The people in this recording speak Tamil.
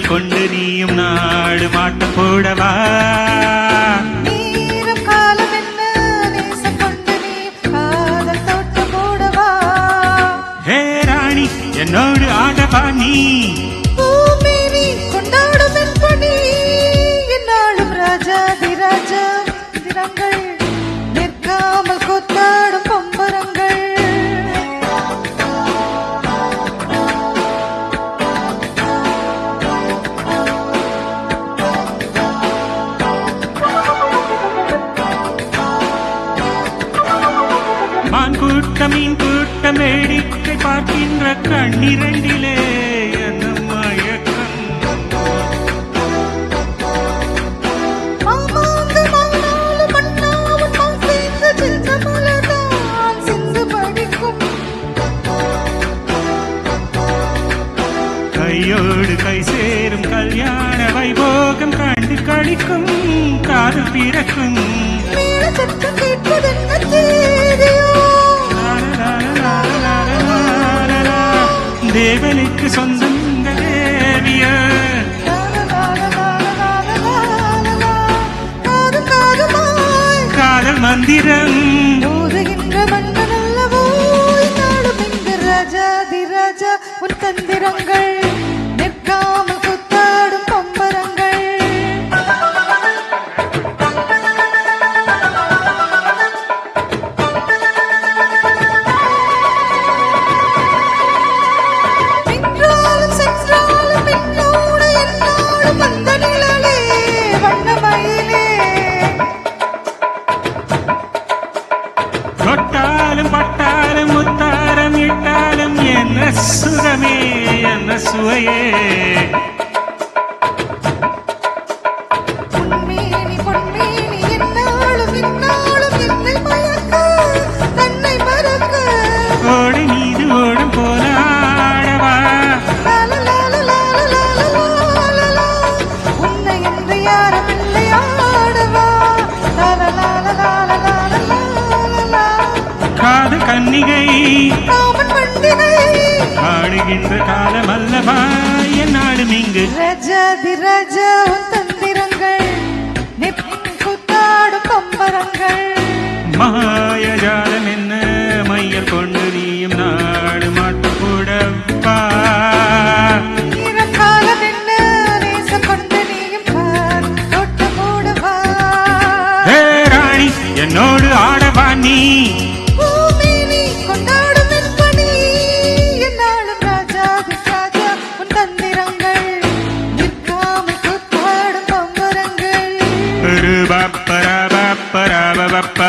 கொண்டு நீயும் நாடு மாட்டம் போடவா நேரம் காலம் என்ன நேசம் கொண்டு நீ காதல் தோட்டம் போடவா ஹே ராணி என்னோடு ஆடவா நீ பூமேனி கொண்டாடும் என்பனி என்னாலும் ராஜாதிராஜா திரங்கள் நிற்காமல் கொத்தாடும் பம்பரங்கள் மான் கூட்டம் மீன் கூட்டம் வேடிக்கை பார்க்கின்ற கண்ணிரண்டிலே என்ன மயக்கம் மாமாங்கு மானாலு மன்னாவும் மான் சேர்ந்து சின்ன மலர்தான் சிந்து படிக்கும் கையோடு கை சேரும் கல்யாண வைபோகம் கண்டு கழிக்கும் காதல் பிறக்கும் மேல சத்தம் கேட்பதென்ன தேதியோ தேவனுக்கு சொந்தம் இந்த தேவிய காதல் மந்திரம் ஓதுகின்ற மன்னன் அல்லவோ நாடும் இங்கு ராஜாதிராஜா உன் தந்திரங்கள் நிற்காமல் குத்தாடும் பம்பரங்கள் நின்றாலும் சென்றாலும் என்னோடு என்னாலும் வந்த நிழலே வண்ணமயிலே தொட்டாலும் பட்டாலும் முத்தாரம் இட்டாலும் என்ன சுகமே என்ன சுவையே பொன்மேனி பொன்மேனி என்னாலும் என்னாலும் என்னை மயக்க தன்னை மறக்க ஓடி மீது ஓடும் போல ஆடவா லாலலாலலாலலாலலாலலா. உன்னை என்று யாரும் இல்லை ஆடவா லாலலாலலாலலாலலாலலா. காதல் கன்னிகை காமன் பண்டிகை ஆடுகின்ற காலம் அல்லவா என்னாலும் இங்கு ராஜாதிராஜா உன் தந்திரங்கள் குத்தாடும் பம்பரங்கள் மாயஜாலம் என்ன மையல் கொண்டு நீயும் நாடு மாட்டு கூடப்பா காலம் என்ன நேசம் கொண்டு நீயும் தொட்டு மூடவா ஹே ராணி என்னோடு ஆடவா நீ பூமேனி கொண்டாடும் என்பனி என்னாலும் ராஜாதிராஜா உன் தந்திரங்கள் நிற்காமல் குத்தாடும் பம்பரங்கள் பரபரபரபரபப்ப